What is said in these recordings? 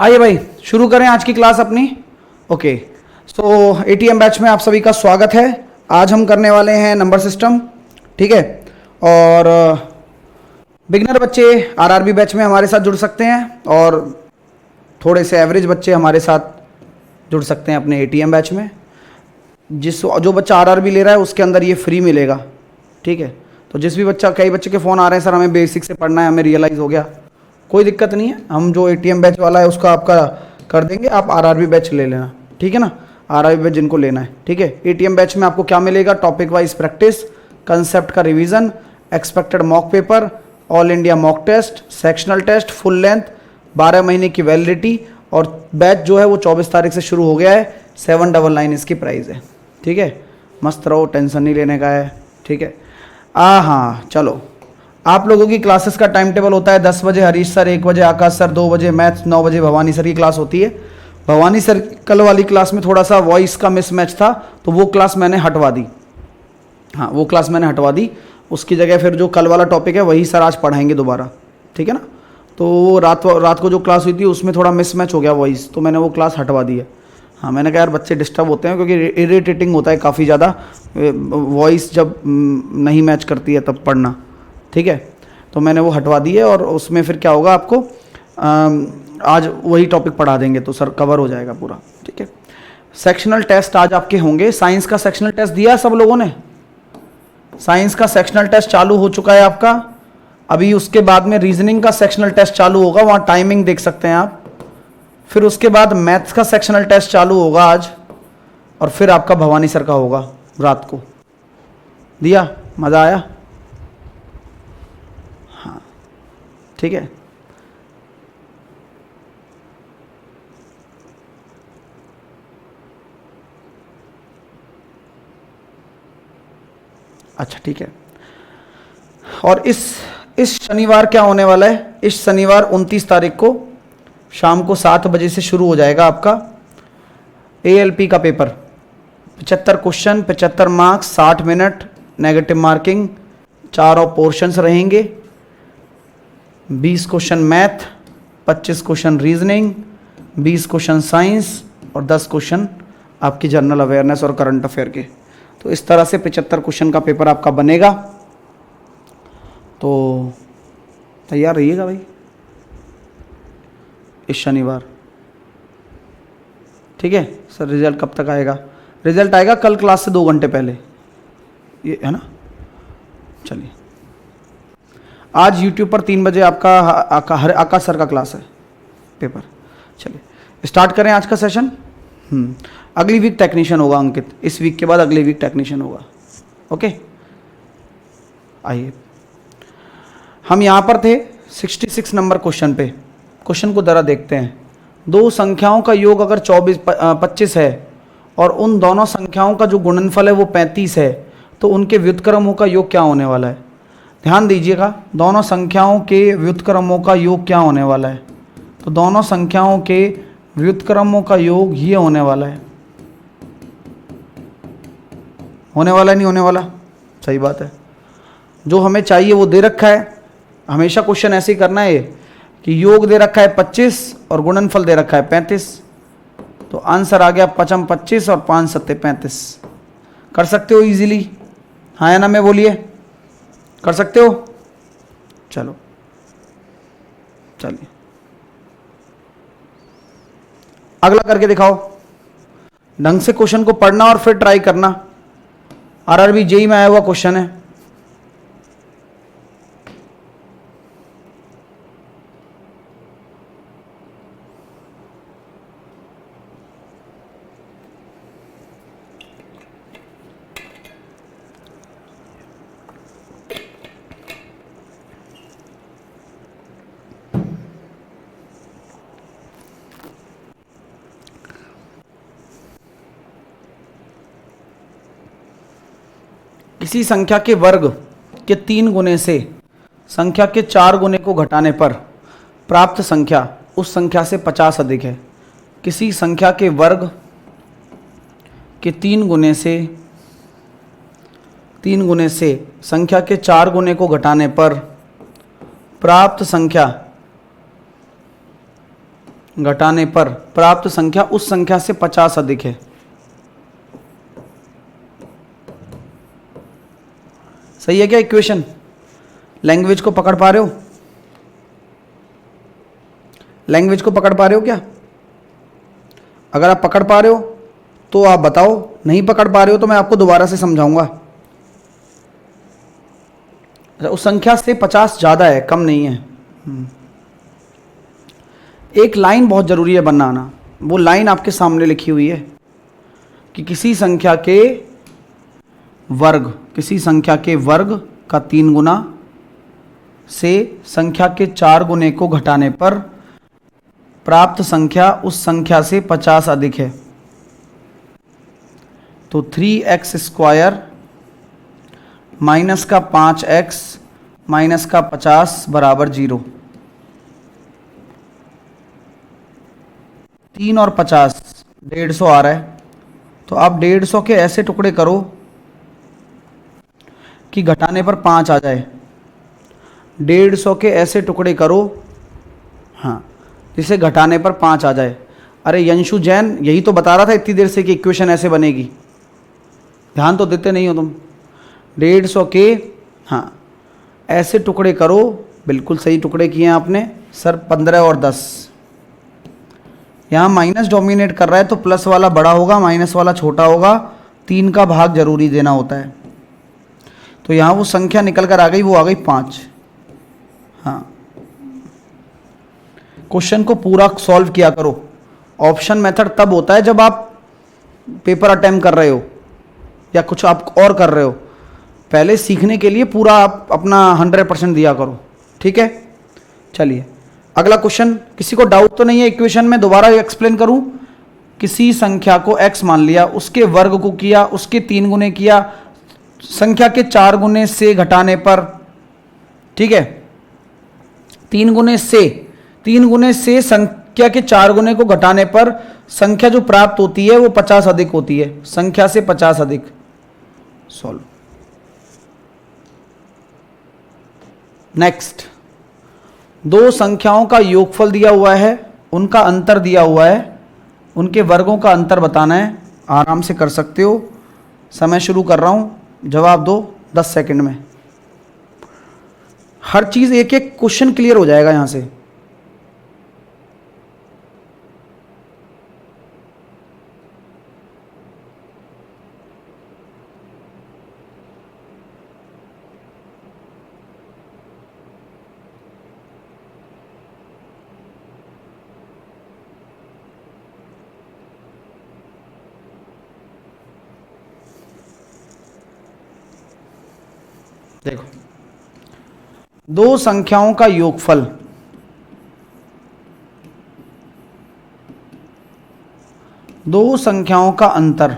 आइए भाई शुरू करें आज की क्लास अपनी। ओके, सो एटीएम बैच में आप सभी का स्वागत है। आज हम करने वाले हैं नंबर सिस्टम, ठीक है। और बिगनर बच्चे आरआरबी बैच में हमारे साथ जुड़ सकते हैं और थोड़े से एवरेज बच्चे हमारे साथ जुड़ सकते हैं अपने एटीएम बैच में। जो बच्चा आरआरबी ले रहा है उसके अंदर ये फ्री मिलेगा, ठीक है। तो जिस भी बच्चा, कई बच्चे के फ़ोन आ रहे हैं सर हमें बेसिक से पढ़ना है, हमें रियलाइज़ हो गया, कोई दिक्कत नहीं है। हम जो एटीएम बैच वाला है उसका आपका कर देंगे, आप आरआरबी बैच ले लेना, ठीक है ना। आरआरबी बैच जिनको लेना है, ठीक है। एटीएम बैच में आपको क्या मिलेगा? टॉपिक वाइज प्रैक्टिस, कंसेप्ट का revision, expected mock paper, all India mock test, sectional test, full length, 12 महीने की वैलिडिटी। और बैच जो है वो 24 तारीख से शुरू हो गया है। 799 इसकी प्राइस है, ठीक है। मस्त रहो, टेंशन नहीं लेने का है, ठीक है। हाँ चलो, आप लोगों की क्लासेस का टाइम टेबल होता है 10 बजे हरीश सर, 1 बजे आकाश सर, 2 बजे मैथ्स, 9 बजे भवानी सर की क्लास होती है। भवानी सर कल वाली क्लास में थोड़ा सा वॉइस का मिसमैच था तो वो क्लास मैंने हटवा दी। हाँ, वो क्लास मैंने हटवा दी, उसकी जगह फिर जो कल वाला टॉपिक है वही सर आज पढ़ाएंगे दोबारा, ठीक है ना। तो रात को जो क्लास हुई थी उसमें थोड़ा मिसमैच हो गया वॉइस, तो मैंने वो क्लास हटवा दी है। हाँ, मैंने कहा यार बच्चे डिस्टर्ब होते हैं क्योंकि इरिटेटिंग होता है काफ़ी ज़्यादा वॉइस जब नहीं मैच करती है तब पढ़ना, ठीक है। तो मैंने वो हटवा दी है और उसमें फिर क्या होगा, आपको आज वही टॉपिक पढ़ा देंगे तो सर कवर हो जाएगा पूरा, ठीक है। सेक्शनल टेस्ट आज आपके होंगे। साइंस का सेक्शनल टेस्ट दिया सब लोगों ने? साइंस का सेक्शनल टेस्ट चालू हो चुका है आपका। अभी उसके बाद में रीजनिंग का सेक्शनल टेस्ट चालू होगा, वहाँ टाइमिंग देख सकते हैं आप। फिर उसके बाद मैथ्स का सेक्शनल टेस्ट चालू होगा आज, और फिर आपका भवानी सर का होगा रात को। दिया? मज़ा आया? हाँ, ठीक है। अच्छा, ठीक है। और इस शनिवार क्या होने वाला है? इस शनिवार 29 तारीख को शाम को 7 बजे से शुरू हो जाएगा आपका एएलपी का paper. 75 question, 75 marks, 60 minute, negative marking, 4 portions रहेंगे। 20 question math, 25 question reasoning, 20 question science और 10 क्वेश्चन आपकी जनरल अवेयरनेस और करंट अफेयर के। तो इस तरह से 75 क्वेश्चन का पेपर आपका बनेगा। तो तैयार रहिएगा भाई इस शनिवार, ठीक है। सर रिजल्ट कब तक आएगा? रिजल्ट आएगा कल क्लास से 2 घंटे पहले, ये है ना। चलिए, आज यूट्यूब पर 3 बजे आपका आकाश सर का क्लास है, पेपर। चलिए स्टार्ट करें आज का सेशन। अगली वीक टेक्नीशियन होगा अंकित, इस वीक के बाद अगली वीक टेक्नीशियन होगा, ओके। आइए, हम यहाँ पर थे 66 नंबर क्वेश्चन पे। क्वेश्चन को जरा देखते हैं। दो संख्याओं का योग अगर 25 है और उन दोनों संख्याओं का जो गुणनफल है वो 35 है, तो उनके व्युत्क्रमों का योग क्या होने वाला है? ध्यान दीजिएगा, दोनों संख्याओं के व्युत्क्रमों का योग क्या होने वाला है? तो दोनों संख्याओं के व्युत्क्रमों का योग ये होने वाला है। होने वाला नहीं होने वाला? सही बात है। जो हमें चाहिए वो दे रखा है। हमेशा क्वेश्चन ऐसे ही करना है कि योग दे रखा है 25 और गुणनफल दे रखा है 35, तो आंसर आ गया 5 25 और 5 7 35। कर सकते हो इजीली? हाँ या ना में बोलिए, कर सकते हो? चलो चलिए अगला करके दिखाओ। ढंग से क्वेश्चन को पढ़ना और फिर ट्राई करना। आरआरबी जेई में आया हुआ क्वेश्चन है। किसी संख्या के वर्ग के 3 गुने से संख्या के 4 गुने को घटाने पर प्राप्त संख्या उस संख्या से 50 अधिक है। किसी संख्या के वर्ग के 3 गुने से संख्या के 4 गुने को घटाने पर प्राप्त संख्या घटाने पर प्राप्त संख्या उस संख्या से 50 अधिक है। सही है क्या इक्वेशन? लैंग्वेज को पकड़ पा रहे हो? लैंग्वेज को पकड़ पा रहे हो क्या? अगर आप पकड़ पा रहे हो तो आप बताओ, नहीं पकड़ पा रहे हो तो मैं आपको दोबारा से समझाऊंगा। उस संख्या से 50 ज़्यादा है, कम नहीं है। एक लाइन बहुत ज़रूरी है बनाना। वो लाइन आपके सामने लिखी हुई है कि किसी संख्या के वर्ग का 3 गुना से संख्या के 4 गुने को घटाने पर प्राप्त संख्या उस संख्या से 50 अधिक है। तो 3x स्क्वायर माइनस का 5x माइनस का 50 बराबर 0। 3 और 50 150 आ रहा है। तो आप 150 के ऐसे टुकड़े करो कि घटाने पर 5 आ जाए। 150 के ऐसे टुकड़े करो, हाँ, जिसे घटाने पर 5 आ जाए। अरे यंशु जैन, यही तो बता रहा था इतनी देर से कि इक्वेशन ऐसे बनेगी। ध्यान तो देते नहीं हो तुम। 150 के, हाँ, ऐसे टुकड़े करो। बिल्कुल सही टुकड़े किए हैं आपने सर। 15 और 10, यहाँ माइनस डोमिनेट कर रहा है तो प्लस वाला बड़ा होगा, माइनस वाला छोटा होगा। 3 का भाग जरूरी देना होता है। तो यहाँ वो संख्या निकल कर आ गई, वो आ गई 5। हाँ, क्वेश्चन को पूरा सॉल्व किया करो। ऑप्शन मेथड तब होता है जब आप पेपर अटेम्प्ट कर रहे हो या कुछ आप और कर रहे हो। पहले सीखने के लिए पूरा आप अपना 100% दिया करो, ठीक है। चलिए अगला क्वेश्चन। किसी को डाउट तो नहीं है इक्वेशन में? दोबारा एक्सप्लेन करूं। किसी संख्या को x मान लिया, उसके वर्ग को किया, उसके 3 गुने किया, संख्या के 4 गुने से घटाने पर, ठीक है, 3 गुने से संख्या के 4 गुने को घटाने पर संख्या जो प्राप्त होती है वो 50 अधिक होती है। संख्या से 50 अधिक। सॉल्व। नेक्स्ट, 2 संख्याओं का योगफल दिया हुआ है, उनका अंतर दिया हुआ है, उनके वर्गों का अंतर बताना है। आराम से कर सकते हो। समय शुरू कर रहा हूं, जवाब दो 10 सेकंड में। हर चीज एक एक क्वेश्चन क्लियर हो जाएगा यहां से। देखो, 2 संख्याओं का योगफल, दो संख्याओं का अंतर,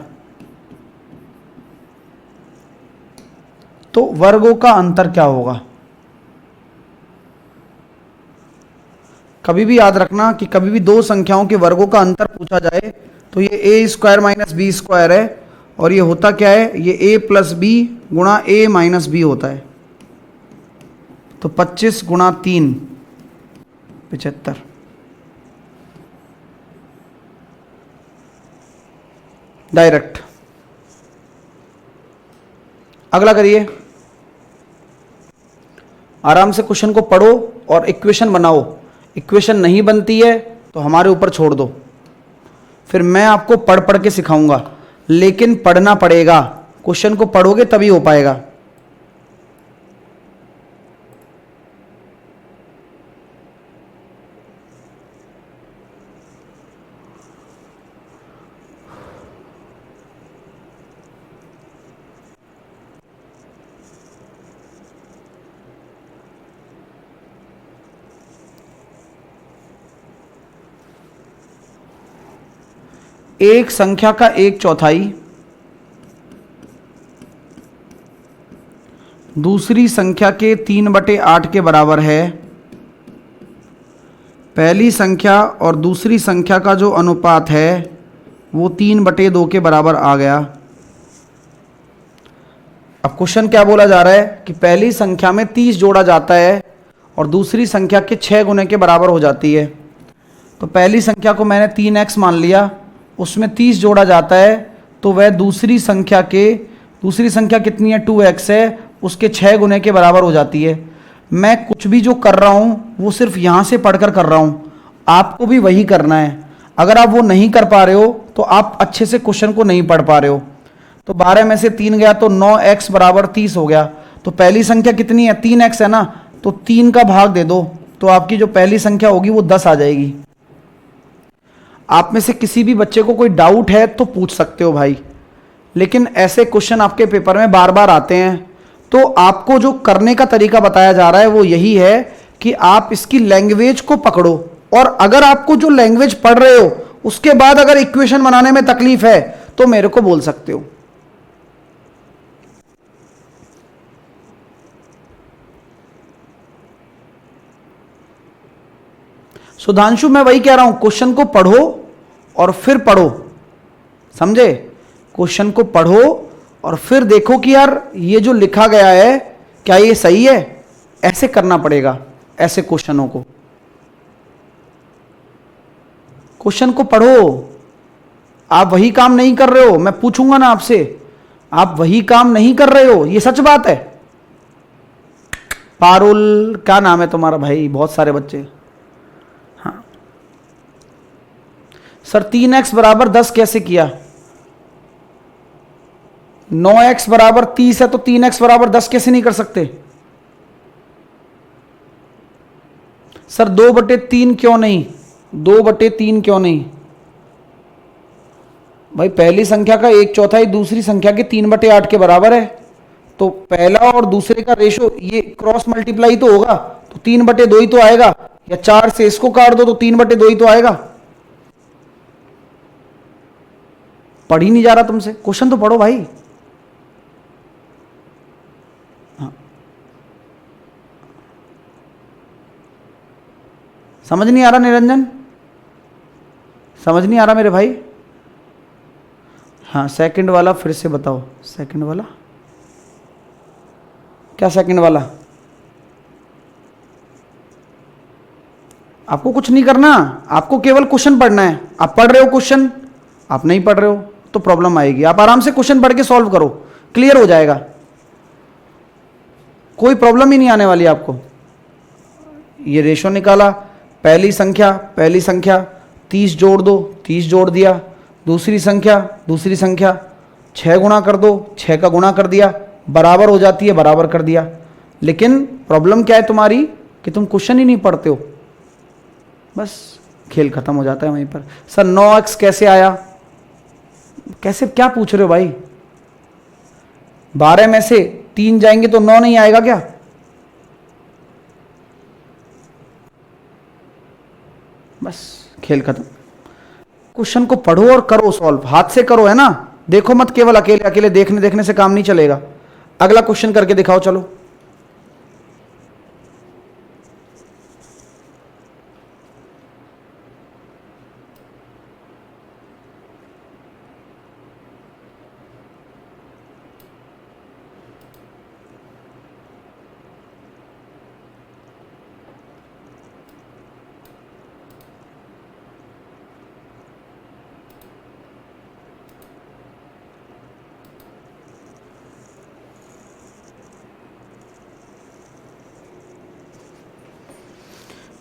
तो वर्गों का अंतर क्या होगा? कभी भी याद रखना कि कभी भी 2 संख्याओं के वर्गों का अंतर पूछा जाए तो ये a square minus B square है, और ये होता क्या है? ये a प्लस बी गुणा a माइनस बी होता है। तो 25 गुणा 3 75। डायरेक्ट। अगला करिए। आराम से क्वेश्चन को पढ़ो और इक्वेशन बनाओ। इक्वेशन नहीं बनती है तो हमारे ऊपर छोड़ दो, फिर मैं आपको पढ़ पढ़ के सिखाऊंगा, लेकिन पढ़ना पड़ेगा। क्वेश्चन को पढ़ोगे तभी हो पाएगा। एक संख्या का 1/4 दूसरी संख्या के 3/8 के बराबर है। पहली संख्या और दूसरी संख्या का जो अनुपात है वो 3/2 के बराबर आ गया। अब क्वेश्चन क्या बोला जा रहा है कि पहली संख्या में 30 जोड़ा जाता है और दूसरी संख्या के 6 गुने के बराबर हो जाती है। तो पहली संख्या को मैंने 3x मान लिया, उसमें 30 जोड़ा जाता है तो वह दूसरी संख्या कितनी है, 2x है, उसके 6 गुने के बराबर हो जाती है। मैं कुछ भी जो कर रहा हूँ वो सिर्फ यहाँ से पढ़कर कर रहा हूँ, आपको भी वही करना है। अगर आप वो नहीं कर पा रहे हो तो आप अच्छे से क्वेश्चन को नहीं पढ़ पा रहे हो। तो 12 में से 3 गया तो 9x बराबर 30 हो गया। तो पहली संख्या कितनी है, 3x है ना, तो 3 का भाग दे दो तो आपकी जो पहली संख्या होगी वो 10 आ जाएगी। आप में से किसी भी बच्चे को कोई डाउट है तो पूछ सकते हो भाई, लेकिन ऐसे क्वेश्चन आपके पेपर में बार बार आते हैं। तो आपको जो करने का तरीका बताया जा रहा है वो यही है कि आप इसकी लैंग्वेज को पकड़ो, और अगर आपको जो लैंग्वेज पढ़ रहे हो उसके बाद अगर इक्वेशन बनाने में तकलीफ है तो मेरे को बोल सकते हो। सुधांशु, मैं वही कह रहा हूं, क्वेश्चन को पढ़ो और फिर पढ़ो, समझे? क्वेश्चन को पढ़ो और फिर देखो कि यार ये जो लिखा गया है क्या ये सही है। ऐसे करना पड़ेगा, ऐसे क्वेश्चनों को। क्वेश्चन को पढ़ो। आप वही काम नहीं कर रहे हो, मैं पूछूंगा ना आपसे, आप वही काम नहीं कर रहे हो, ये सच बात है। पारुल, क्या नाम है तुम्हारा भाई? बहुत सारे बच्चे। हाँ सर, 3x बराबर 10 कैसे किया? 9x बराबर 30 है तो 3x बराबर 10 कैसे नहीं कर सकते? सर 2/3 क्यों नहीं? 2/3 क्यों नहीं भाई? पहली संख्या का 1/4 दूसरी संख्या के 3/8 के बराबर है, तो पहला और दूसरे का रेशो ये क्रॉस मल्टीप्लाई तो होगा, तो 3/2 ही तो आएगा, या 4 से इसको काट दो तो 3/2 ही तो आएगा। पढ़ ही नहीं जा रहा तुमसे, क्वेश्चन तो पढ़ो भाई। हाँ। समझ नहीं आ रहा निरंजन? समझ नहीं आ रहा मेरे भाई? हाँ, सेकंड वाला फिर से बताओ। सेकंड वाला क्या? सेकंड वाला आपको कुछ नहीं करना, आपको केवल क्वेश्चन पढ़ना है। आप पढ़ रहे हो क्वेश्चन, आप नहीं पढ़ रहे हो तो प्रॉब्लम आएगी। आप आराम से क्वेश्चन पढ़ के सॉल्व करो, क्लियर हो जाएगा, कोई प्रॉब्लम ही नहीं आने वाली आपको। ये रेशो निकाला, पहली संख्या 30 जोड़ दो, 30 जोड़ दिया। दूसरी संख्या 6 गुणा कर दो, 6 का गुणा कर दिया, बराबर हो जाती है, बराबर कर दिया। लेकिन प्रॉब्लम क्या है तुम्हारी कि तुम क्वेश्चन ही नहीं पढ़ते हो, बस खेल खत्म हो जाता है वहीं पर। सर 9x कैसे आया? कैसे, क्या पूछ रहे हो भाई? 12 में से 3 जाएंगे तो 9 नहीं आएगा क्या? बस खेल खत्म। क्वेश्चन को पढ़ो और करो सॉल्व, हाथ से करो, है ना? देखो मत, केवल अकेले अकेले देखने से काम नहीं चलेगा। अगला क्वेश्चन करके दिखाओ, चलो।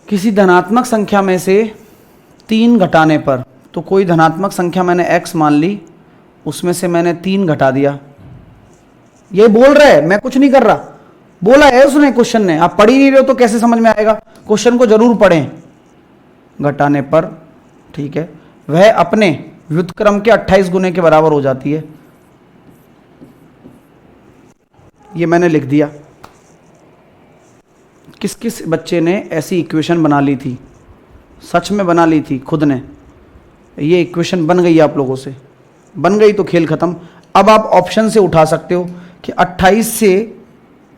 किसी धनात्मक संख्या में से 3 घटाने पर, तो कोई धनात्मक संख्या मैंने x मान ली, उसमें से मैंने 3 घटा दिया। ये बोल रहा है, मैं कुछ नहीं कर रहा, बोला है उसने क्वेश्चन ने। आप पढ़ ही नहीं रहे हो तो कैसे समझ में आएगा? क्वेश्चन को जरूर पढ़ें। घटाने पर, ठीक है, वह अपने व्युत्क्रम के 28 गुने के बराबर हो जाती है। ये मैंने लिख दिया। किस किस बच्चे ने ऐसी इक्वेशन बना ली थी? सच में बना ली थी खुद ने। ये इक्वेशन बन गई आप लोगों से, बन गई तो खेल खत्म। अब आप ऑप्शन से उठा सकते हो कि 28 से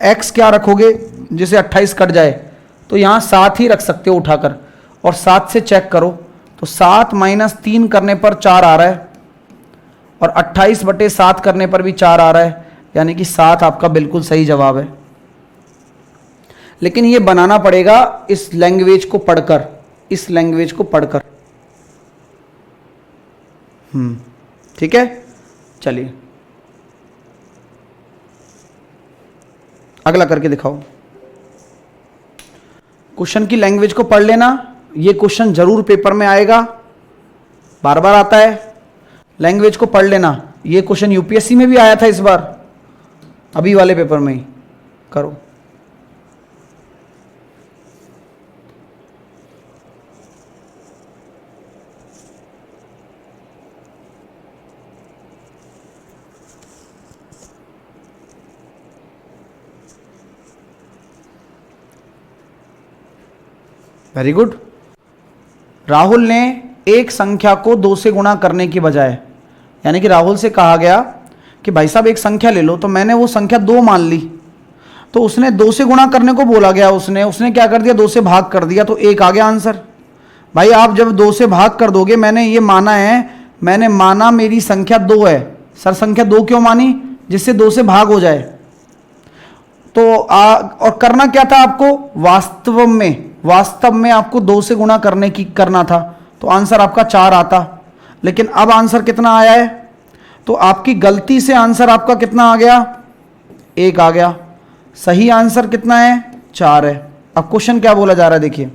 x क्या रखोगे जिसे 28 कट जाए, तो यहाँ 7 ही रख सकते हो उठाकर, और 7 से चेक करो तो 7 - 3 करने पर 4 आ रहा है, और 28/7 करने पर भी 4 आ रहा है, यानी कि 7 आपका बिल्कुल सही जवाब है। लेकिन ये बनाना पड़ेगा इस लैंग्वेज को पढ़कर, इस लैंग्वेज को पढ़कर। ठीक है, चलिए अगला करके दिखाओ। क्वेश्चन की लैंग्वेज को पढ़ लेना, ये क्वेश्चन जरूर पेपर में आएगा, बार बार आता है। लैंग्वेज को पढ़ लेना, ये क्वेश्चन यूपीएससी में भी आया था इस बार, अभी वाले पेपर में ही। करो। Very good. राहुल ने एक संख्या को 2 से गुणा करने की बजाय, यानी कि राहुल से कहा गया कि भाई साहब एक संख्या ले लो, तो मैंने वो संख्या 2 मान ली, तो उसने 2 से गुणा करने को बोला गया, उसने क्या कर दिया, 2 से भाग कर दिया, तो 1 आ गया आंसर। भाई आप जब 2 से भाग कर दोगे, मैंने ये माना है, मैंने माना मेरी संख्या 2 है, सर संख्या 2 क्यों मानी, जिससे 2 से भाग हो जाए। तो और करना क्या था आपको, वास्तव में आपको 2 से गुणा करना था, तो आंसर आपका 4 आता। लेकिन अब आंसर कितना आया है, तो आपकी गलती से आंसर आपका कितना आ गया, 1 आ गया। सही आंसर कितना है, 4 है। अब क्वेश्चन क्या बोला जा रहा है देखिए,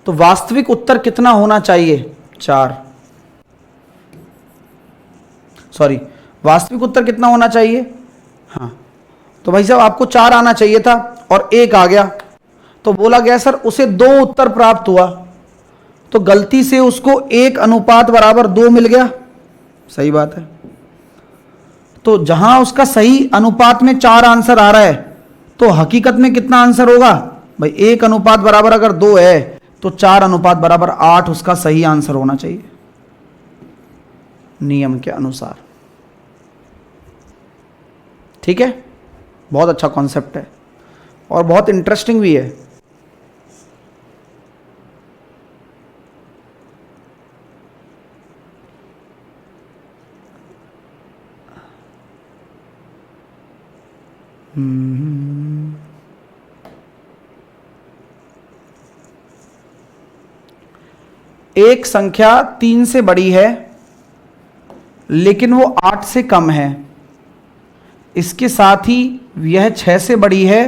तो वास्तविक उत्तर कितना होना चाहिए, 4। सॉरी, वास्तविक उत्तर कितना होना चाहिए, हाँ, तो भाई साहब आपको 4 आना चाहिए था और 1 आ गया, तो बोला गया सर उसे 2 उत्तर प्राप्त हुआ, तो गलती से उसको 1:2 मिल गया। सही बात है। तो जहां उसका सही अनुपात में 4 आंसर आ रहा है, तो हकीकत में कितना आंसर होगा भाई, 1:2 अगर 2 है तो 4:8 उसका सही आंसर होना चाहिए नियम के अनुसार। ठीक है, बहुत अच्छा कॉन्सेप्ट है और बहुत इंटरेस्टिंग भी है। एक संख्या 3 से बड़ी है लेकिन वो 8 से कम है, इसके साथ ही यह 6 से बड़ी है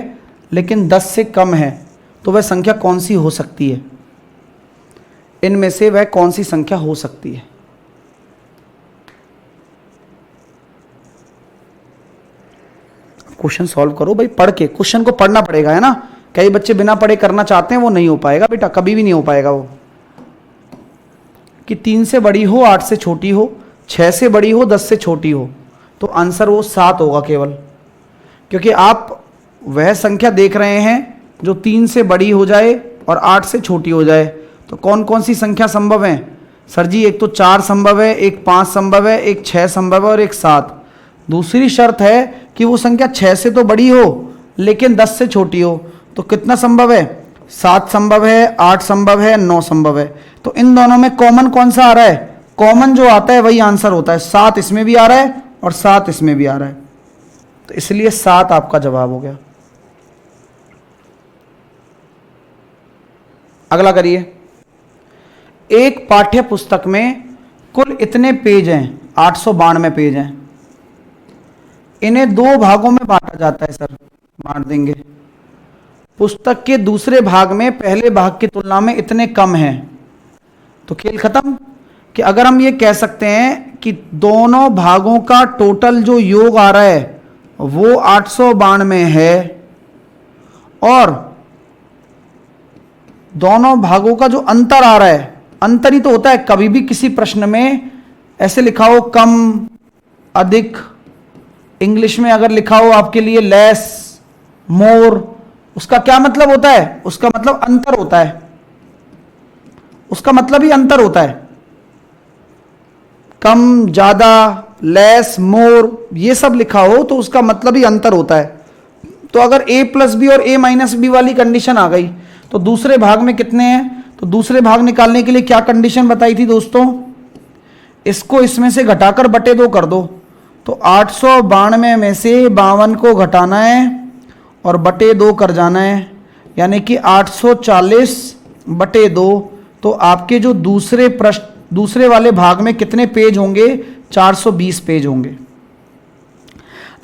लेकिन 10 से कम है, तो वह संख्या कौन सी हो सकती है, इनमें से वह कौन सी संख्या हो सकती है। क्वेश्चन सॉल्व करो भाई, पढ़ के, क्वेश्चन को पढ़ना पड़ेगा, है ना। कई बच्चे बिना पढ़े करना चाहते हैं, वो नहीं हो पाएगा बेटा, कभी भी नहीं हो पाएगा वो। कि 3 से बड़ी हो, 8 से छोटी हो, 6 से बड़ी हो, 10 से छोटी हो, तो आंसर वो 7 होगा केवल, क्योंकि आप वह संख्या देख रहे हैं जो 3 से बड़ी हो जाए और 8 से छोटी हो जाए। तो कौन कौन सी संख्या संभव है सर जी, एक तो 4 संभव है, एक 5 संभव है, एक 6 संभव है और एक 7। दूसरी शर्त है कि वो संख्या 6 से तो बड़ी हो लेकिन 10 से छोटी हो, तो कितना संभव है, 7 संभव है, 8 संभव है, 9 संभव है। तो इन दोनों में कॉमन कौन सा आ रहा है, कॉमन जो आता है वही आंसर होता है। 7 इसमें भी आ रहा है और 7 इसमें भी आ रहा है, तो इसलिए 7 आपका जवाब हो गया। अगला करिए। एक पाठ्य पुस्तक में कुल इतने पेज हैं, 892 पेज हैं, इन्हें 2 भागों में बांटा जाता है। सर बांट देंगे। पुस्तक के दूसरे भाग में पहले भाग की तुलना में इतने कम हैं, तो खेल खत्म। कि अगर हम ये कह सकते हैं कि दोनों भागों का टोटल जो योग आ रहा है वो 892 है, और दोनों भागों का जो अंतर आ रहा है, अंतर ही तो होता है, कभी भी किसी प्रश्न में ऐसे लिखा हो कम अधिक, इंग्लिश में अगर लिखा हो आपके लिए लेस मोर, उसका क्या मतलब होता है, उसका मतलब अंतर होता है, उसका मतलब ही अंतर होता है। कम ज्यादा, लेस मोर, ये सब लिखा हो तो उसका मतलब ही अंतर होता है। तो अगर a+b और a-b वाली कंडीशन आ गई, तो दूसरे भाग में कितने हैं, तो दूसरे भाग निकालने के लिए क्या कंडीशन बताई थी दोस्तों, इसको इसमें से घटाकर बटे 2 कर दो, तो 892 में से 52 को घटाना है और बटे 2 कर जाना है, यानी कि 840 बटे 2। तो आपके जो दूसरे वाले भाग में कितने पेज होंगे? 420 पेज होंगे।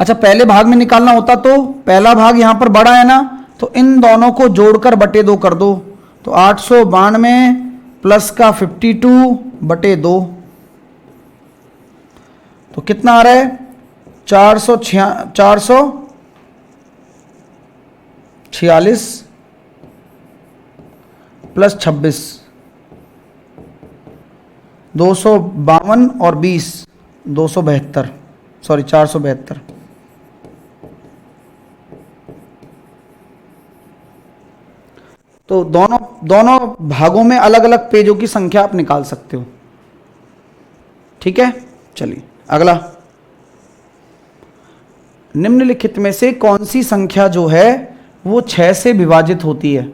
अच्छा, पहले भाग में निकालना होता तो पहला भाग यहां पर बड़ा है ना, तो इन दोनों को जोड़कर बटे 2 कर दो, तो 892 प्लस का 52 बटे 2, तो कितना आ रहा है? 446 प्लस 26, 252 और 20, 272, सॉरी 472। तो दोनों भागों में अलग अलग पेजों की संख्या आप निकाल सकते हो। ठीक है, चलिए अगला। निम्नलिखित में से कौन सी संख्या जो है वो 6 से विभाजित होती है?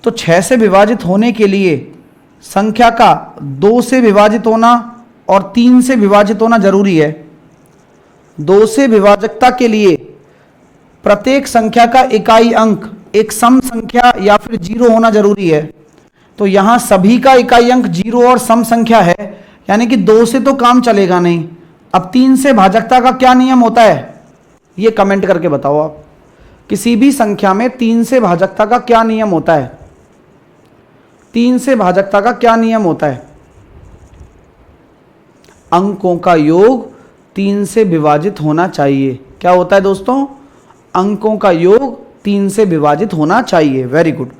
तो 6 से विभाजित होने के लिए संख्या का 2 से विभाजित होना और 3 से विभाजित होना जरूरी है। 2 से विभाजकता के लिए प्रत्येक संख्या का इकाई अंक एक सम संख्या या फिर 0 होना जरूरी है। तो यहां सभी का इकाई अंक 0 और सम संख्या है, यानी कि 2 से तो काम चलेगा नहीं। अब 3 से भाजकता का क्या नियम होता है, ये कमेंट करके बताओ आप। किसी भी संख्या में 3 से भाजकता का क्या नियम होता है? 3 से भाजकता का क्या नियम होता है? अंकों का योग 3 से विभाजित होना चाहिए। क्या होता है दोस्तों? अंकों का योग 3 से विभाजित होना चाहिए। Very good.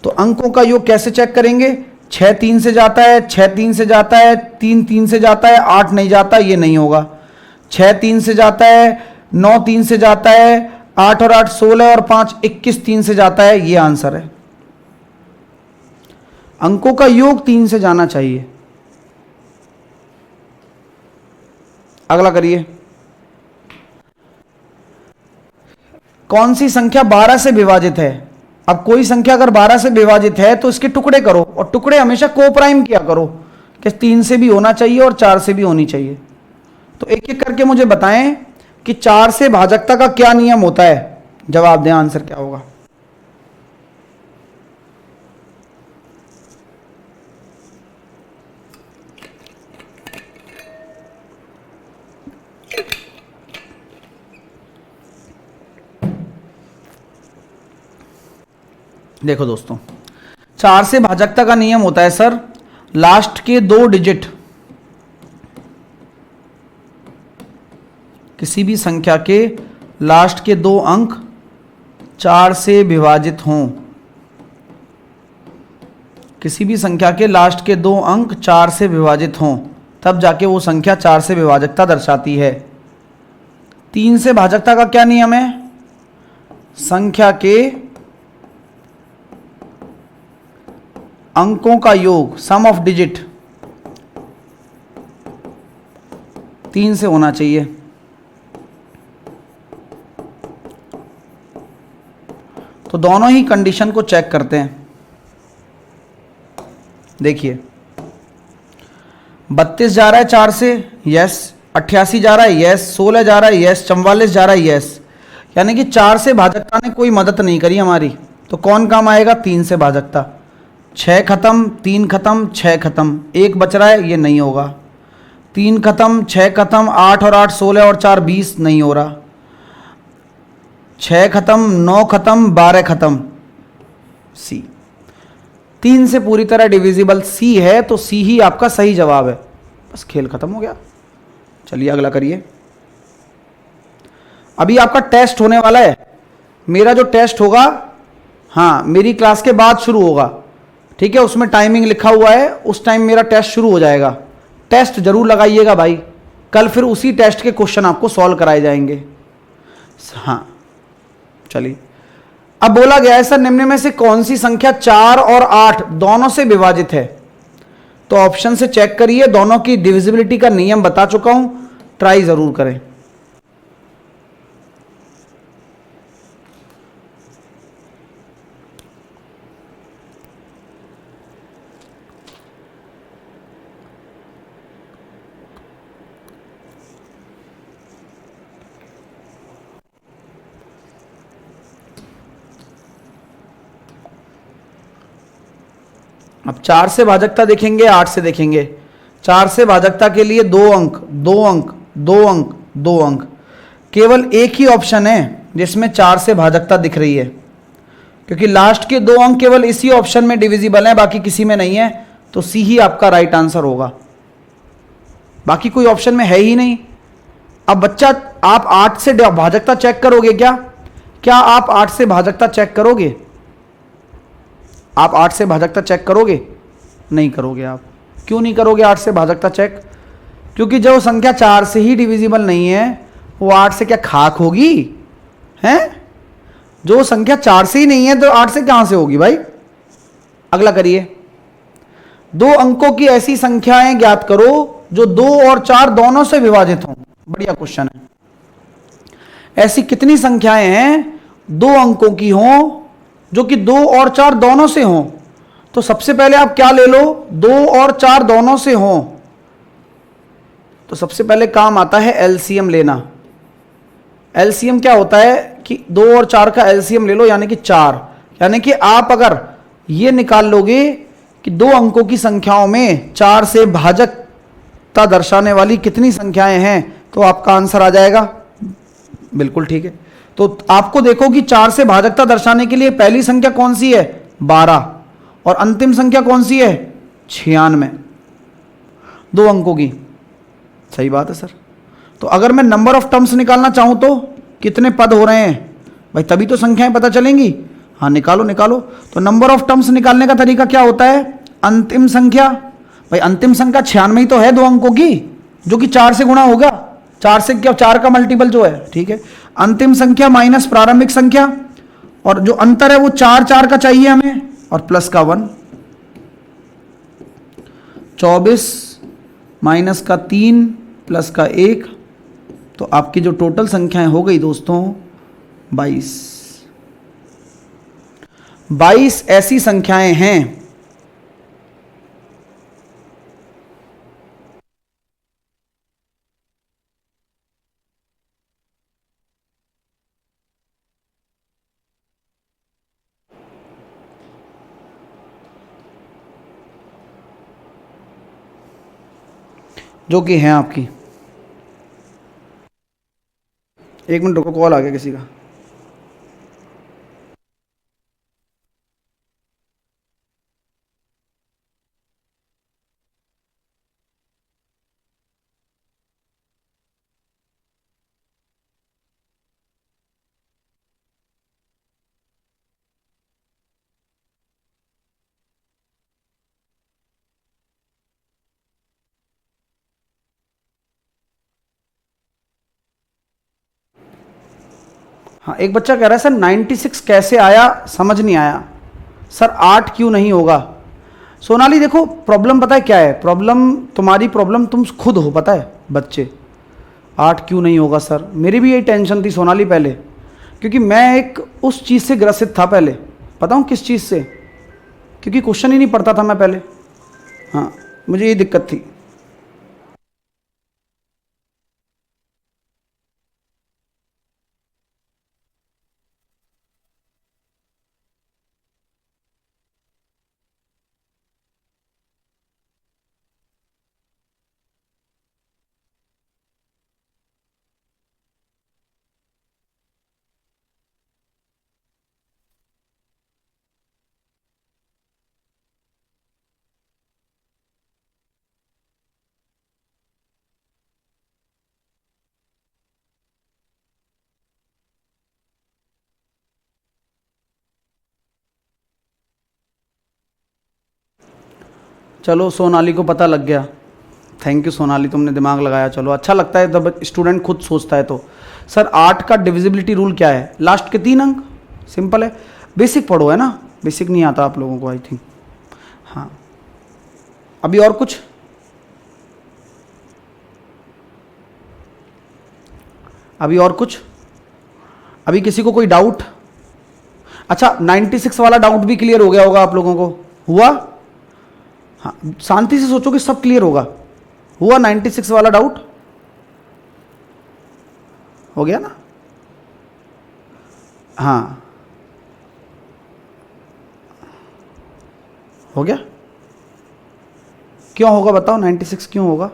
तो अंकों का योग कैसे चेक करेंगे? 6 3 से जाता है, 6 3 से जाता है, 3 3 से जाता है, 8 नहीं जाता, ये नहीं होगा। 6 3 से जाता है, 9 3 से जाता है, 8 और 8 16 और 5 21 3 से जाता है, ये आंसर है। अंकों का योग 3 से जाना चाहिए। अगला करिए। कौन सी संख्या 12 से विभाजित है? अब कोई संख्या अगर 12 से विभाजित है तो इसके टुकड़े करो, और टुकड़े हमेशा कोप्राइम किया करो कि 3 से भी होना चाहिए और 4 से भी होनी चाहिए। तो एक एक करके मुझे बताएं कि 4 से भाजकता का क्या नियम होता है। जवाब दें, आंसर क्या होगा। देखो दोस्तों, 4 से भाजकता का नियम होता है सर, लास्ट के 2 डिजिट किसी भी संख्या के लास्ट के 2 अंक 4 से विभाजित हों। किसी भी संख्या के लास्ट के 2 अंक 4 से विभाजित हों, तब जाके वो संख्या 4 से विभाजकता दर्शाती है। 3 से भाजकता का क्या नियम है? संख्या के अंकों का योग, सम ऑफ डिजिट 3 से होना चाहिए। तो दोनों ही कंडीशन को चेक करते हैं। देखिए, 32 जा रहा है 4 से, यस। 88 जा रहा है, यस। 16 जा रहा है, यस। 44 जा रहा है, यस। यानी कि 4 से भाजकता ने कोई मदद नहीं करी हमारी, तो कौन काम आएगा? 3 से भाजकता। 6 खत्म, 3 खत्म, 6 खत्म, 1 बच रहा है, ये नहीं होगा। 3 खत्म, 6 खत्म, 8 और 8 16 और 4 20, नहीं हो रहा। 6 खत्म, 9 खत्म, 12 खत्म, सी। 3 से पूरी तरह डिविजिबल सी है, तो सी ही आपका सही जवाब है। बस खेल खत्म हो गया। चलिए अगला करिए। अभी आपका टेस्ट होने वाला है। मेरा जो टेस्ट होगा, हाँ, मेरी क्लास के बाद शुरू होगा, ठीक है। उसमें टाइमिंग लिखा हुआ है, उस टाइम मेरा टेस्ट शुरू हो जाएगा। टेस्ट जरूर लगाइएगा भाई। कल फिर उसी टेस्ट के क्वेश्चन आपको सॉल्व कराए जाएंगे। हाँ, चलिए। अब बोला गया है सर, निम्न में से कौन सी संख्या 4 और 8 दोनों से विभाजित है? तो ऑप्शन से चेक करिए, दोनों की डिविजिबिलिटी का नियम बता चुका हूं, ट्राई जरूर करें। अब 4 से भाजकता देखेंगे, 8 से देखेंगे। 4 से भाजकता के लिए 2 अंक, 2 अंक, 2 अंक, 2 अंक। केवल एक ही ऑप्शन है जिसमें 4 से भाजकता दिख रही है, क्योंकि लास्ट के 2 अंक केवल इसी ऑप्शन में डिविजिबल हैं, बाकी किसी में नहीं है। तो सी ही आपका राइट आंसर होगा, बाकी कोई ऑप्शन में है ही नहीं। अब बच्चा, आप 8 से भाजकता चेक करोगे क्या? क्या आप 8 से भाजकता चेक करोगे? आप 8 से भाजकता चेक करोगे? नहीं करोगे आप। क्यों नहीं करोगे 8 से भाजकता चेक? क्योंकि जो संख्या 4 से ही डिविजिबल नहीं है वो 8 से क्या खाक होगी? हैं? जो संख्या 4 से ही नहीं है तो 8 से कहां से होगी भाई? अगला करिए। 2 अंकों की ऐसी संख्याएं ज्ञात करो जो 2 और 4 दोनों से विभाजित हों। बढ़िया क्वेश्चन है। ऐसी कितनी संख्याएं हैं 2 अंकों की हों जो कि 2 और 4 दोनों से हों? तो सबसे पहले आप क्या ले लो, 2 और 4 दोनों से हों। तो सबसे पहले काम आता है एलसीएम लेना। एलसीएम क्या होता है कि 2 और 4 का एलसीएम ले लो, यानी कि 4। यानी कि आप अगर ये निकाल लोगे कि 2 अंकों की संख्याओं में 4 से भाजकता दर्शाने वाली कितनी संख्याएं हैं, तो आपका आंसर आ जाएगा। बिल्कुल ठीक है। तो आपको देखो कि 4 से भाजकता दर्शाने के लिए पहली संख्या कौन सी है? 12। और अंतिम संख्या कौन सी है? 96। 2 अंकों की। सही बात है सर। तो अगर मैं नंबर ऑफ टर्म्स निकालना चाहूं तो कितने पद हो रहे हैं भाई? तभी तो संख्याएं पता चलेंगी। हाँ, निकालो निकालो। तो नंबर ऑफ टर्म्स निकालने का तरीका क्या होता है? अंतिम संख्या। भाई अंतिम संख्या 96 ही तो है 2 अंकों की, जो कि 4 से गुणा होगा। 4 से क्या? 4 का मल्टीपल जो है, ठीक है। अंतिम संख्या माइनस प्रारंभिक संख्या, और जो अंतर है वो 4 4 का चाहिए हमें, और प्लस का 1। 24 माइनस का 3 प्लस का 1, तो आपकी जो टोटल संख्याएं हो गई दोस्तों 22। 22 ऐसी संख्याएं हैं जो कि हैं आपकी। एक मिनट रुको, कॉल आ गया किसी का। हाँ, एक बच्चा कह रहा है सर 96 कैसे आया, समझ नहीं आया सर। 8 क्यों नहीं होगा? सोनाली देखो, प्रॉब्लम पता है क्या है? प्रॉब्लम तुम्हारी, प्रॉब्लम तुम खुद हो, पता है बच्चे। 8 क्यों नहीं होगा सर? मेरी भी यही टेंशन थी सोनाली पहले, क्योंकि मैं एक उस चीज़ से ग्रसित था पहले। बताऊँ किस चीज़ से? क्योंकि क्वेश्चन ही नहीं पढ़ता था मैं पहले। हाँ, मुझे ये दिक्कत थी। चलो सोनाली को पता लग गया। थैंक यू सोनाली, तुमने दिमाग लगाया। चलो अच्छा लगता है जब स्टूडेंट खुद सोचता है। तो सर 8 का डिविजिबिलिटी रूल क्या है? लास्ट के 3 अंक। सिंपल है, बेसिक पढ़ो है ना। बेसिक नहीं आता आप लोगों को आई थिंक। हाँ, अभी और कुछ? अभी और कुछ? अभी किसी को कोई डाउट? अच्छा, 96 वाला डाउट भी क्लियर हो गया होगा आप लोगों को। हुआ? हाँ, शांति से सोचो कि सब क्लियर होगा। हुआ 96 वाला डाउट? हो गया ना? हाँ, हो गया। क्यों होगा बताओ? 96 क्यों होगा?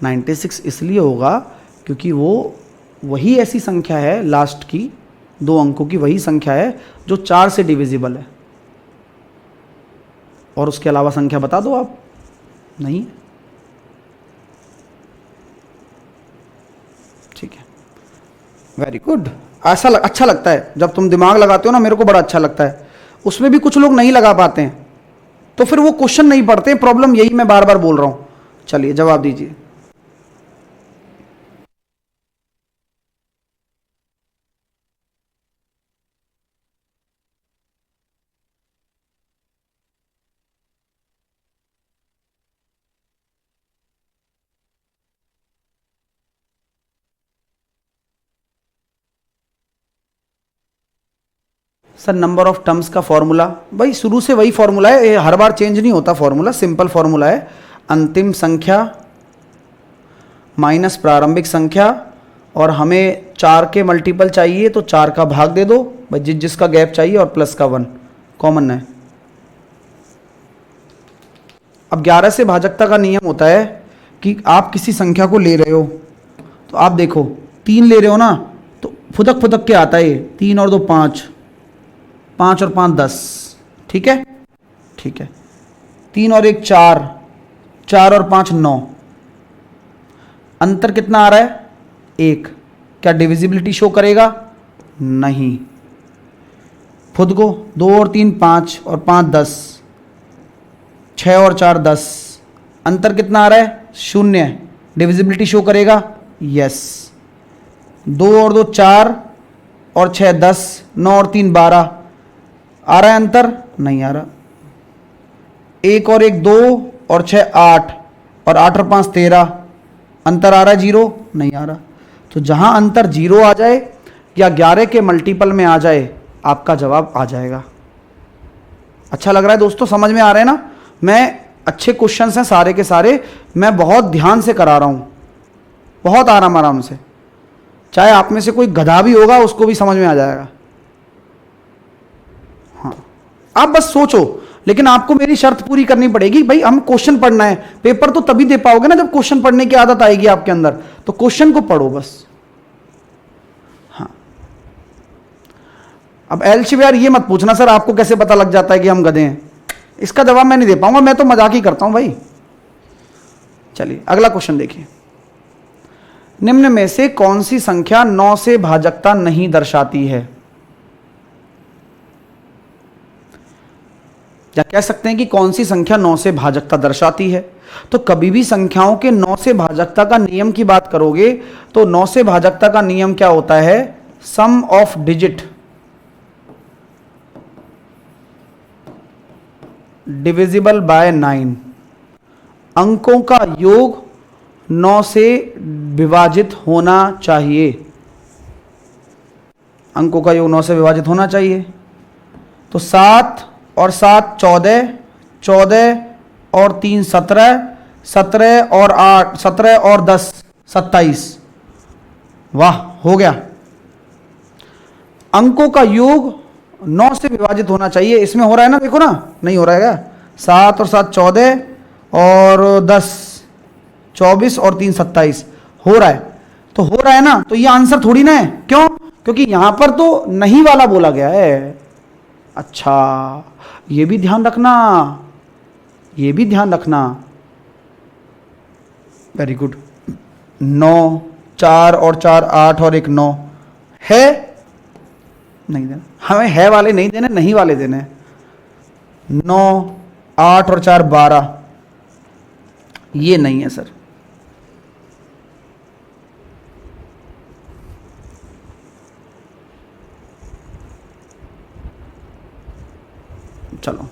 96 इसलिए होगा क्योंकि वो वही ऐसी संख्या है, लास्ट की 2 अंकों की वही संख्या है जो 4 से डिविजिबल है। और उसके अलावा संख्या बता दो आप। नहीं, ठीक है, वेरी गुड। ऐसा अच्छा लगता है जब तुम दिमाग लगाते हो ना, मेरे को बड़ा अच्छा लगता है। उसमें भी कुछ लोग नहीं लगा पाते हैं तो फिर वो क्वेश्चन नहीं पढ़ते। प्रॉब्लम यही मैं बार बार बोल रहा हूं। चलिए जवाब दीजिए। सर नंबर ऑफ टर्म्स का फॉर्मूला भाई शुरू से वही फॉर्मूला है, ये हर बार चेंज नहीं होता फॉर्मूला, सिंपल फॉर्मूला है। अंतिम संख्या माइनस प्रारंभिक संख्या, और हमें 4 के मल्टीपल चाहिए तो 4 का भाग दे दो भाई, जिसका गैप चाहिए, और प्लस का 1 कॉमन है। अब 11 से भाजकता का नियम होता है कि आप किसी संख्या को ले रहे हो तो आप देखो 3 ले रहे हो ना, तो फुदक फुदक के आता है ये, 3 और 2 5, 5 और 5 10, ठीक है, ठीक है। 3 और 1 4, 4 और 5 9, अंतर कितना आ रहा है? 1। क्या डिविजिबिलिटी शो करेगा? नहीं। खुद को 2 और 3 5 और 5 10, 6 और 4 10, अंतर कितना आ रहा है? 0। डिविजिबिलिटी शो करेगा? यस। 2 और 2 4 और 6 10, 9 और 3 12, आ रहा है अंतर? नहीं आ रहा। 1 और 1 2 और 6 8, और 8 और 5 13, अंतर आ रहा है 0? नहीं आ रहा। तो जहां अंतर 0 आ जाए या 11 के मल्टीपल में आ जाए, आपका जवाब आ जाएगा। अच्छा लग रहा है दोस्तों? समझ में आ रहे हैं ना? मैं अच्छे क्वेश्चंस हैं सारे के सारे, मैं बहुत ध्यान से करा रहा हूं, बहुत आराम आराम से। चाहे आप में से कोई गधा भी होगा उसको भी समझ में आ जाएगा। हाँ, आप बस सोचो, लेकिन आपको मेरी शर्त पूरी करनी पड़ेगी भाई, हम क्वेश्चन पढ़ना है। पेपर तो तभी दे पाओगे ना जब क्वेश्चन पढ़ने की आदत आएगी आपके अंदर, तो क्वेश्चन को पढ़ो बस। हाँ, अब एल्शिवेयर ये मत पूछना सर आपको कैसे पता लग जाता है कि हम गधे हैं, इसका जवाब मैं नहीं दे पाऊंगा, मैं तो मजाक ही करता हूं भाई। चलिए अगला क्वेश्चन देखिए। निम्न में से कौन सी संख्या 9 से भाजकता नहीं दर्शाती है? या कह सकते हैं कि कौन सी संख्या 9 से भाजकता दर्शाती है? तो कभी भी संख्याओं के 9 से भाजकता का नियम की बात करोगे तो 9 से भाजकता का नियम क्या होता है? सम ऑफ डिजिट डिविजिबल बाय 9। अंकों का योग 9 से विभाजित होना चाहिए। अंकों का योग 9 से विभाजित होना चाहिए। तो 7 और 7 14, 14 और 3 17, 17 और 8 17 और 10 27। वाह, हो गया। अंकों का योग 9 से विभाजित होना चाहिए। इसमें हो रहा है ना? देखो ना, नहीं हो रहा है क्या? 7 और 7 14 और 10 24 और 3 27 हो रहा है। तो हो रहा है ना, तो ये आंसर थोड़ी ना है। क्यों? क्योंकि यहां पर तो नहीं वाला बोला गया है। अच्छा, ये भी ध्यान रखना, ये भी ध्यान रखना। Very good. 9 4 और 4 8 और 1 9 है, नहीं देना हमें, है वाले नहीं देने, नहीं वाले देने। 9 8 और 4 12, ये नहीं है सर। चलो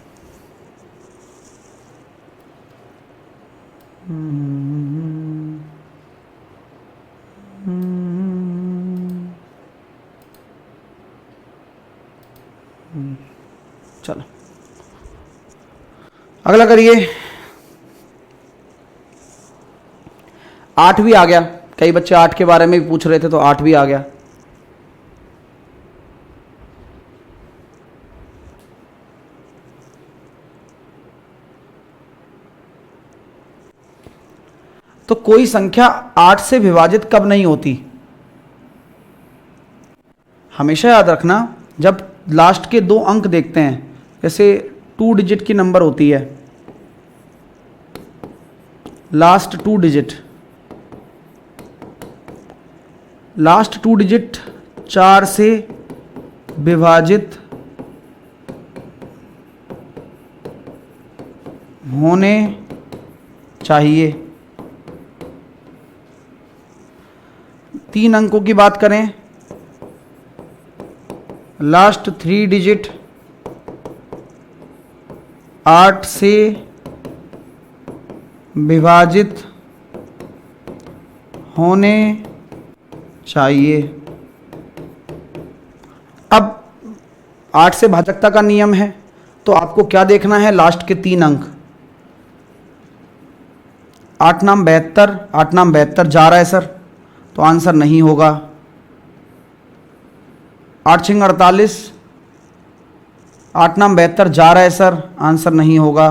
चलो अगला करिए। 8 भी आ गया, कई बच्चे 8 के बारे में भी पूछ रहे थे, तो 8 भी आ गया। तो कोई संख्या 8 से विभाजित कब नहीं होती? हमेशा याद रखना, जब लास्ट के 2 अंक देखते हैं, जैसे 2 डिजिट की नंबर होती है, लास्ट 2 डिजिट 4 से विभाजित होने चाहिए। 3 अंकों की बात करें, लास्ट 3 डिजिट 8 से विभाजित होने चाहिए। अब 8 से भाजकता का नियम है, तो आपको क्या देखना है? लास्ट के 3 अंक। 8 नाम 72, 8 नाम 72 जा रहा है सर, तो आंसर नहीं होगा। 8 छिंग 48, 8 नाम 72 जा रहा है सर, आंसर नहीं होगा।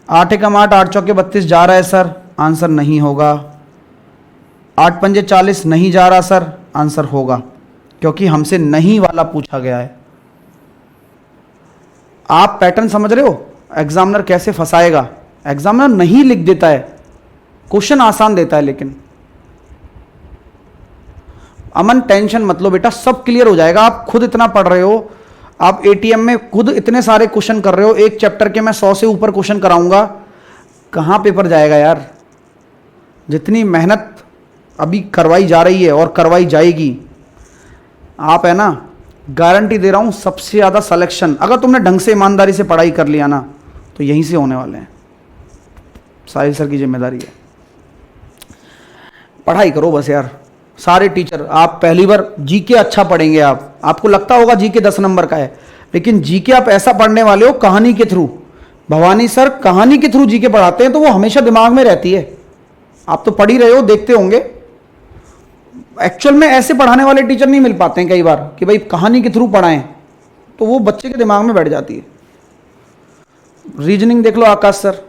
8 एकम 8, 8 चौके 32 जा रहा है सर, आंसर नहीं होगा। 8 पंजे 40 नहीं जा रहा सर, आंसर होगा, क्योंकि हमसे नहीं वाला पूछा गया है। आप पैटर्न समझ रहे हो? एग्जामिनर कैसे फंसाएगा? एग्जामिनर नहीं लिख देता है, क्वेश्चन आसान देता है, लेकिन अमन टेंशन मत लो बेटा, सब क्लियर हो जाएगा। आप खुद इतना पढ़ रहे हो, आप एटीएम में खुद इतने सारे क्वेश्चन कर रहे हो, एक चैप्टर के मैं 100 से ऊपर क्वेश्चन कराऊंगा, कहां पेपर जाएगा यार? जितनी मेहनत अभी करवाई जा रही है और करवाई जाएगी, आप है ना, गारंटी दे रहा हूं सबसे ज़्यादा सिलेक्शन, अगर तुमने ढंग से ईमानदारी से पढ़ाई कर लिया ना, तो यहीं से होने वाले हैं। साहिल सर की जिम्मेदारी है, पढ़ाई करो बस यार। सारे टीचर, आप पहली बार जीके अच्छा पढ़ेंगे, आपको लगता होगा जीके 10 नंबर का है, लेकिन जीके आप ऐसा पढ़ने वाले हो कहानी के थ्रू। भवानी सर कहानी के थ्रू जीके पढ़ाते हैं, तो वो हमेशा दिमाग में रहती है। आप तो पढ़ ही रहे हो, देखते होंगे। एक्चुअल में ऐसे पढ़ाने वाले टीचर नहीं मिल पाते हैं कई बार कि भाई कहानी के थ्रू पढ़ाएं, तो वो बच्चे के दिमाग में बैठ जाती है। रीजनिंग देख लो आकाश सर,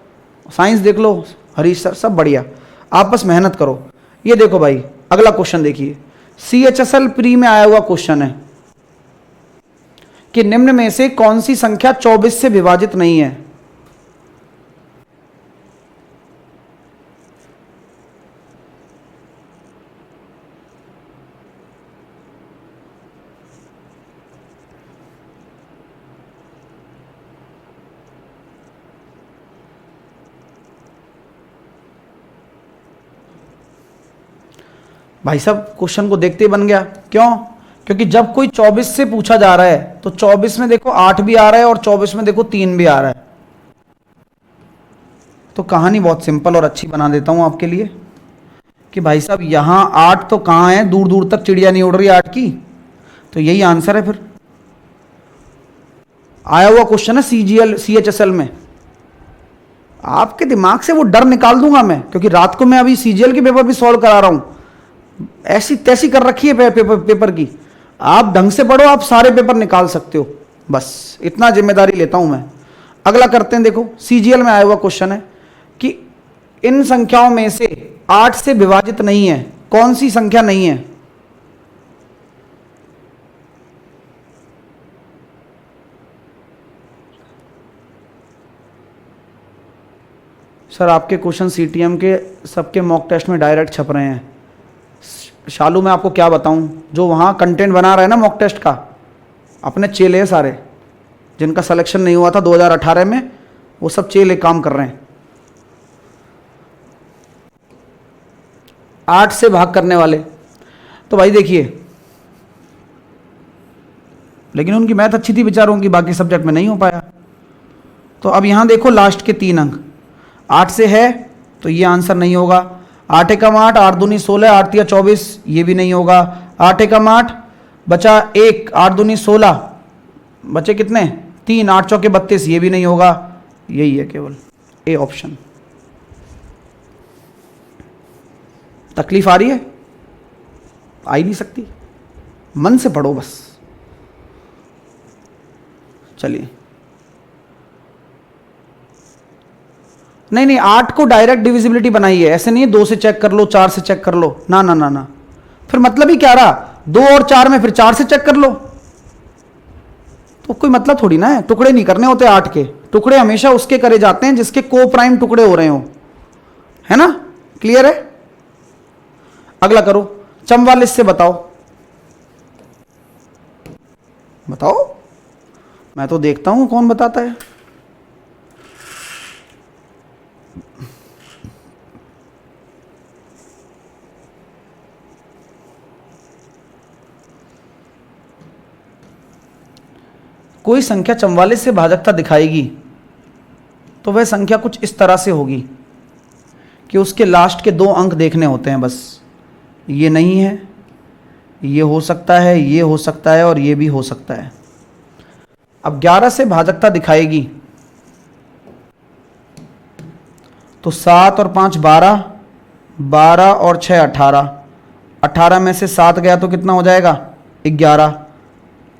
साइंस देख लो हरीश सर, सब बढ़िया। आप बस मेहनत करो। ये देखो भाई, अगला क्वेश्चन देखिए, CHSL प्री में आया हुआ क्वेश्चन है कि निम्न में से कौन सी संख्या 24 से विभाजित नहीं है? भाई साहब क्वेश्चन को देखते ही बन गया। क्यों? क्योंकि जब कोई 24 से पूछा जा रहा है, तो 24 में देखो 8 भी आ रहा है और 24 में देखो 3 भी आ रहा है। तो कहानी बहुत सिंपल और अच्छी बना देता हूं आपके लिए कि भाई साहब यहां 8 तो कहां है, दूर दूर तक चिड़िया नहीं उड़ रही 8 की, तो यही आंसर है। फिर आया हुआ क्वेश्चन है CHSL में, आपके दिमाग से वो डर निकाल दूंगा मैं, क्योंकि रात को मैं अभी CGL के पेपर भी सॉल्व करा रहा हूं। ऐसी तैसी कर रखी है पेपर की, आप ढंग से पढ़ो, आप सारे पेपर निकाल सकते हो, बस इतना जिम्मेदारी लेता हूं मैं। अगला करते हैं, देखो CGL में आया हुआ क्वेश्चन है कि इन संख्याओं में से 8 से विभाजित नहीं है, कौन सी संख्या नहीं है? सर आपके क्वेश्चन CTM के सबके मॉक टेस्ट में डायरेक्ट छप रहे हैं। शालू मैं आपको क्या बताऊं, जो वहां कंटेंट बना रहा है ना मॉक टेस्ट का, अपने चेले हैं सारे, जिनका सिलेक्शन नहीं हुआ था 2018 में, वो सब चेले काम कर रहे हैं। 8 से भाग करने वाले, तो भाई देखिए, लेकिन उनकी मैथ अच्छी थी बेचारों की, बाकी सब्जेक्ट में नहीं हो पाया। तो अब यहां देखो लास्ट के 3 अंक 8 से है, तो ये आंसर नहीं होगा। 8 एकम 8, 8 दूनी 16, 8 तिया 24, ये भी नहीं होगा। 8 एकम 8 बचा 1, 8 दूनी 16, बचे कितने? 3, 8 चौके 32, ये भी नहीं होगा। यही है केवल ए ऑप्शन। तकलीफ आ रही है? आ ही नहीं सकती, मन से पढ़ो बस। चलिए नहीं नहीं, 8 को डायरेक्ट डिविजिबिलिटी बनाइए, ऐसे नहीं है 2 से चेक कर लो, 4 से चेक कर लो, ना ना ना ना, फिर मतलब ही क्या रहा, 2 और 4 में फिर 4 से चेक कर लो, तो कोई मतलब थोड़ी ना है। टुकड़े नहीं करने होते 8 के, टुकड़े हमेशा उसके करे जाते हैं जिसके को प्राइम टुकड़े हो रहे हो, है ना, क्लियर है। अगला करो, चमवालिस से बताओ, बताओ, मैं तो देखता हूं कौन बताता है। कोई संख्या 44 से भाजकता दिखाएगी तो वह संख्या कुछ इस तरह से होगी कि उसके लास्ट के 2 अंक देखने होते हैं बस। ये नहीं है, ये हो सकता है, ये हो सकता है और ये भी हो सकता है। अब 11 से भाजकता दिखाएगी तो 7 और 5 12, 12 और 6 18, 18 में से 7 गया तो कितना हो जाएगा 11,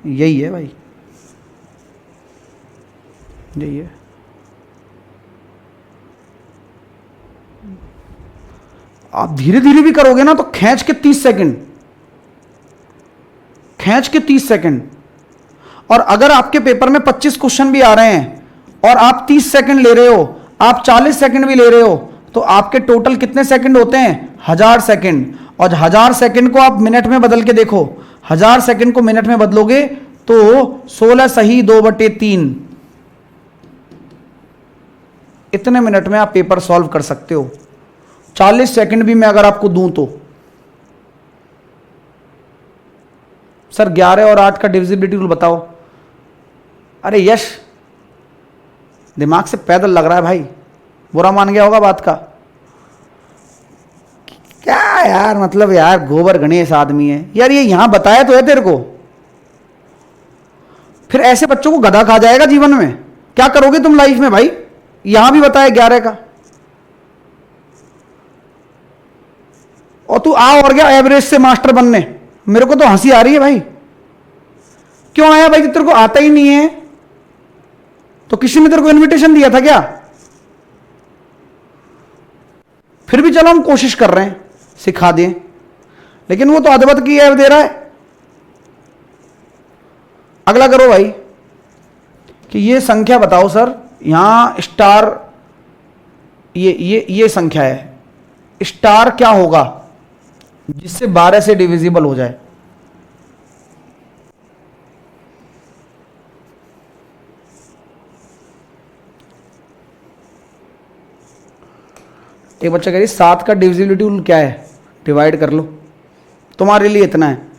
यही है भाई, यही है। आप धीरे धीरे भी करोगे ना तो खींच के 30 सेकंड, खींच के 30 सेकंड। और अगर आपके पेपर में 25 क्वेश्चन भी आ रहे हैं और आप 30 सेकंड ले रहे हो, आप 40 सेकंड भी ले रहे हो, तो आपके टोटल कितने सेकंड होते हैं 1000 सेकंड। और 1000 सेकंड को आप मिनट में बदल के देखो, 1000 सेकंड को मिनट में बदलोगे तो 16 सही 2/3, इतने मिनट में आप पेपर सॉल्व कर सकते हो। 40 सेकंड भी मैं अगर आपको दूं तो। सर 11 और 8 का डिविजिबिलिटी रूल बताओ। अरे यश, दिमाग से पैदल लग रहा है भाई, बुरा मान गया होगा बात का। क्या यार, मतलब यार गोबर गणेश आदमी है यार, ये यहां बताया तो है तेरे को, फिर ऐसे बच्चों को गधा खा जाएगा जीवन में, क्या करोगे तुम लाइफ में भाई। यहां भी बताया 11 का, और तू आ और गया एवरेज से मास्टर बनने। मेरे को तो हंसी आ रही है भाई, क्यों आया भाई, तेरे को आता ही नहीं है तो किसी ने तेरे को इनविटेशन दिया था क्या। फिर भी चलो हम कोशिश कर रहे हैं सिखा दें, लेकिन वो तो अद्भुत की ऐप दे रहा है। अगला करो भाई कि ये संख्या बताओ सर, यहां स्टार, ये संख्या है, स्टार क्या होगा जिससे 12 से डिविजिबल हो जाए। एक बच्चा कह रही 7 का डिविजिबिलिटी रूल क्या है, डिवाइड कर लो, तुम्हारे लिए इतना है।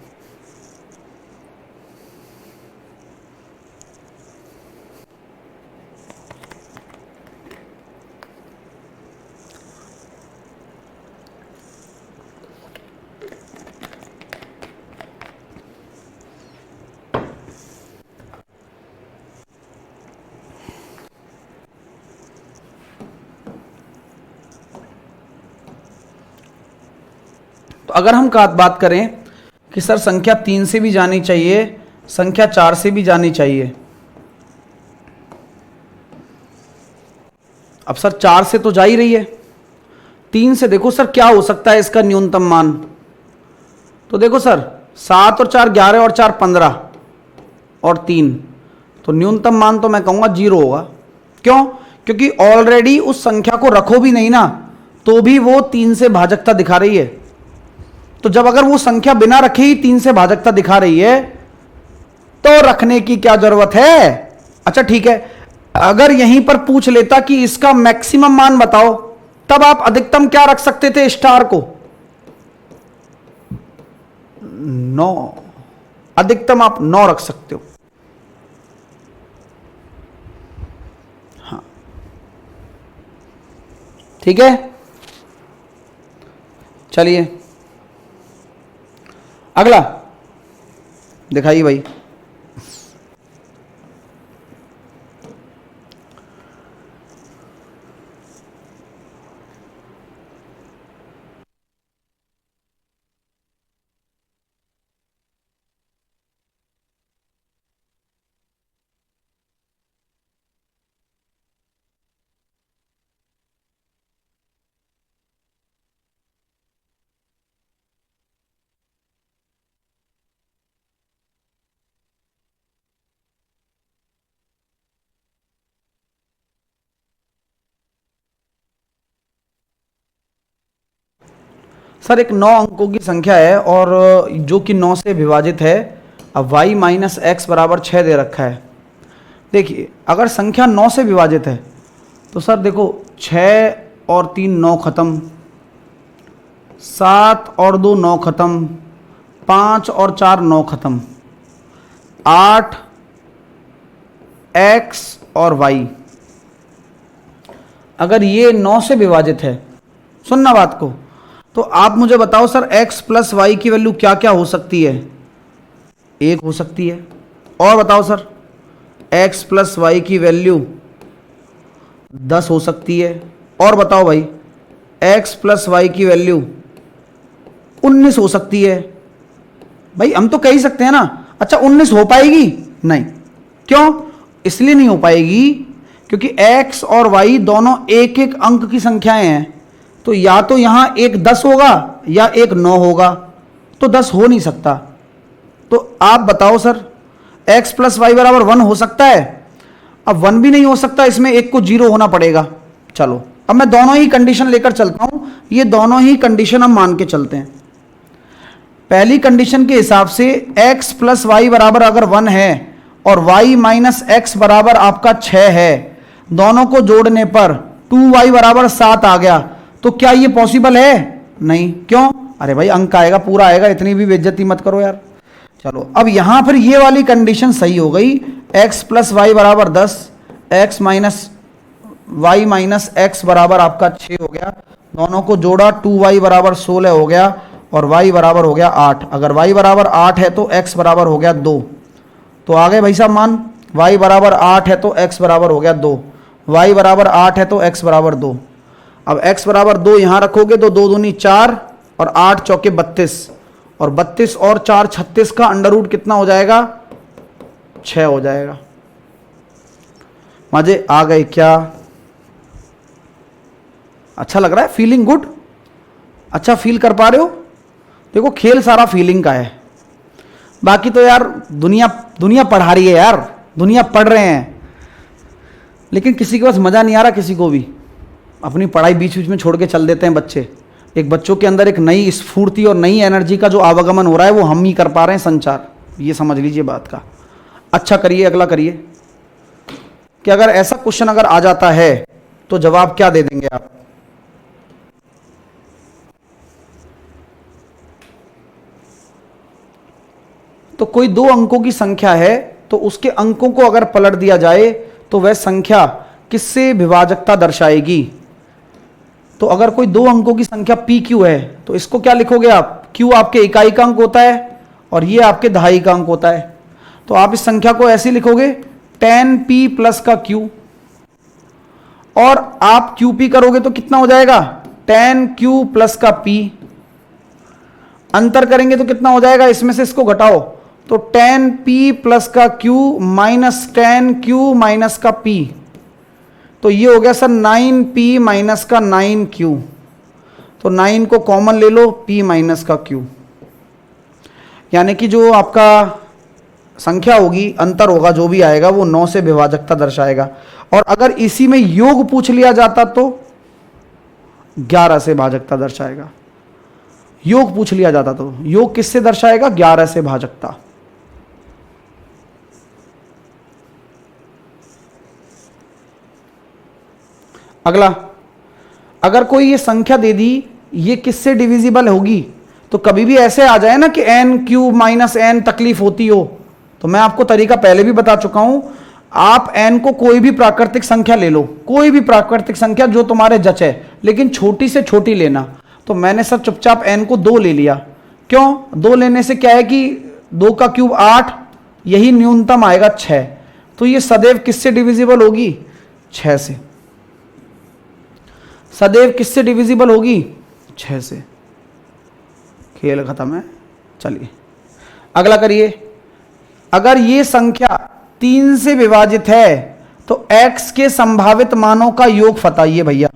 तो अगर हम बात करें कि सर संख्या 3 से भी जानी चाहिए, संख्या 4 से भी जानी चाहिए, अब सर 4 से तो जा ही रही है, 3 से देखो सर क्या हो सकता है इसका न्यूनतम मान। तो देखो सर 7 और 4 11 और 4 15 और 3, तो न्यूनतम मान तो मैं कहूंगा 0 होगा। क्यों, क्योंकि ऑलरेडी उस संख्या को रखो भी नहीं ना तो भी वो 3 से भाजकता दिखा रही है। तो जब अगर वो संख्या बिना रखे ही 3 से भाजकता दिखा रही है तो रखने की क्या जरूरत है। अच्छा ठीक है, अगर यहीं पर पूछ लेता कि इसका मैक्सिमम मान बताओ, तब आप अधिकतम क्या रख सकते थे स्टार को 9, अधिकतम आप 9 रख सकते हो। हाँ ठीक है, चलिए अगला दिखाइए भाई। सर एक 9 अंकों की संख्या है और जो कि 9 से विभाजित है। अब y माइनस एक्स बराबर 6 दे रखा है। देखिए अगर संख्या 9 से विभाजित है तो सर देखो 6 और 3 9 खत्म, 7 और 2 9 खत्म, 5 और 4 9 खत्म, 8 x और y। अगर ये 9 से विभाजित है, सुनना बात को, तो आप मुझे बताओ सर x प्लस वाई की वैल्यू क्या क्या हो सकती है? 1 हो सकती है। और बताओ सर x प्लस वाई की वैल्यू 10 हो सकती है। और बताओ भाई x प्लस वाई की वैल्यू 19 हो सकती है। भाई हम तो कह ही सकते हैं ना। अच्छा 19 हो पाएगी? नहीं। क्यों? इसलिए नहीं हो पाएगी क्योंकि x और y दोनों एक एक अंक की संख्याएं हैं। तो या तो यहां एक 10 होगा या एक 9 होगा, तो 10 हो नहीं सकता। तो आप बताओ सर x प्लस वाई बराबर 1 हो सकता है? अब 1 भी नहीं हो सकता, इसमें एक को 0 होना पड़ेगा। चलो अब मैं दोनों ही कंडीशन लेकर चलता हूं, ये दोनों ही कंडीशन हम मान के चलते हैं। पहली कंडीशन के हिसाब से x प्लस वाई बराबर अगर 1 है और y माइनस एक्स बराबर आपका 6 है, दोनों को जोड़ने पर 2y बराबर 7 आ गया, तो क्या ये पॉसिबल है? नहीं। क्यों? अरे भाई अंक आएगा, पूरा आएगा, इतनी भी बेइज्जती मत करो यार। चलो अब यहां पर ये वाली कंडीशन सही हो गई। x प्लस वाई बराबर 10, x minus Y minus X बराबर आपका 6 हो गया, दोनों को जोड़ा 2y बराबर 16 हो गया और y बराबर हो गया 8। अगर y बराबर 8 है तो x बराबर हो गया 2। तो आ गए भाई साहब मान, y बराबर 8 है तो x बराबर हो गया 2, y बराबर 8 है तो x बराबर 2। अब x बराबर 2 यहां रखोगे तो 2 दूनी 4 और 8 चौके 32, और 32 और 4 36 का अंडर रूट कितना हो जाएगा? 6 हो जाएगा। मजे आ गए क्या? अच्छा लग रहा है? Feeling good? अच्छा फील कर पा रहे हो? देखो खेल सारा फीलिंग का है। बाकी तो यार दुनिया दुनिया पढ़ा रही है यार, दुनिया पढ़ रहे हैं, लेकिन किसी के पास मजा नहीं आ रहा। किसी को भी अपनी पढ़ाई बीच बीच में छोड़ के चल देते हैं बच्चे। एक बच्चों के अंदर एक नई स्फूर्ति और नई एनर्जी का जो आवागमन हो रहा है वो हम ही कर पा रहे हैं संचार, ये समझ लीजिए बात का। अच्छा करिए, अगला करिए कि अगर ऐसा क्वेश्चन अगर आ जाता है तो जवाब क्या दे देंगे आप? तो कोई 2 अंकों की संख्या है तो उसके अंकों को अगर पलट दिया जाए तो वह संख्या किससे विभाजकता दर्शाएगी? तो अगर कोई 2 अंकों की संख्या पी क्यू है तो इसको क्या लिखोगे आप? क्यू आपके इकाई का अंक होता है और ये आपके दहाई का अंक होता है। तो आप इस संख्या को ऐसे लिखोगे 10p प्लस का q, और आप qp करोगे तो कितना हो जाएगा? 10q प्लस का p। अंतर करेंगे तो कितना हो जाएगा? इसमें से इसको घटाओ तो 10p प्लस का q माइनस 10q माइनस का p। तो ये हो गया सर 9p माइनस का 9q। तो 9 को कॉमन ले लो, p माइनस का q, यानी कि जो आपका संख्या होगी, अंतर होगा जो भी आएगा वो 9 से विभाजकता दर्शाएगा। और अगर इसी में योग पूछ लिया जाता तो 11 से भाजकता दर्शाएगा। योग पूछ लिया जाता तो योग किससे दर्शाएगा? 11 से भाजकता। अगला, अगर कोई ये संख्या दे दी, ये किससे डिविजिबल होगी? तो कभी भी ऐसे आ जाए ना कि एन क्यूब माइनस एन तकलीफ होती हो, तो मैं आपको तरीका पहले भी बता चुका हूं। आप एन को कोई भी प्राकृतिक संख्या ले लो, कोई भी प्राकृतिक संख्या जो तुम्हारे जचे, लेकिन छोटी से छोटी लेना। तो मैंने सर चुपचाप एन को 2 ले लिया। क्यों? 2 लेने से क्या है कि 2 का क्यूब 8, यही न्यूनतम आएगा 6। तो ये सदैव किससे डिविजिबल होगी? 6 से। सदैव किससे डिविजिबल होगी? 6 से। खेल खत्म है। चलिए अगला करिए। अगर ये संख्या 3 से विभाजित है तो x के संभावित मानों का योग बताइए भैया।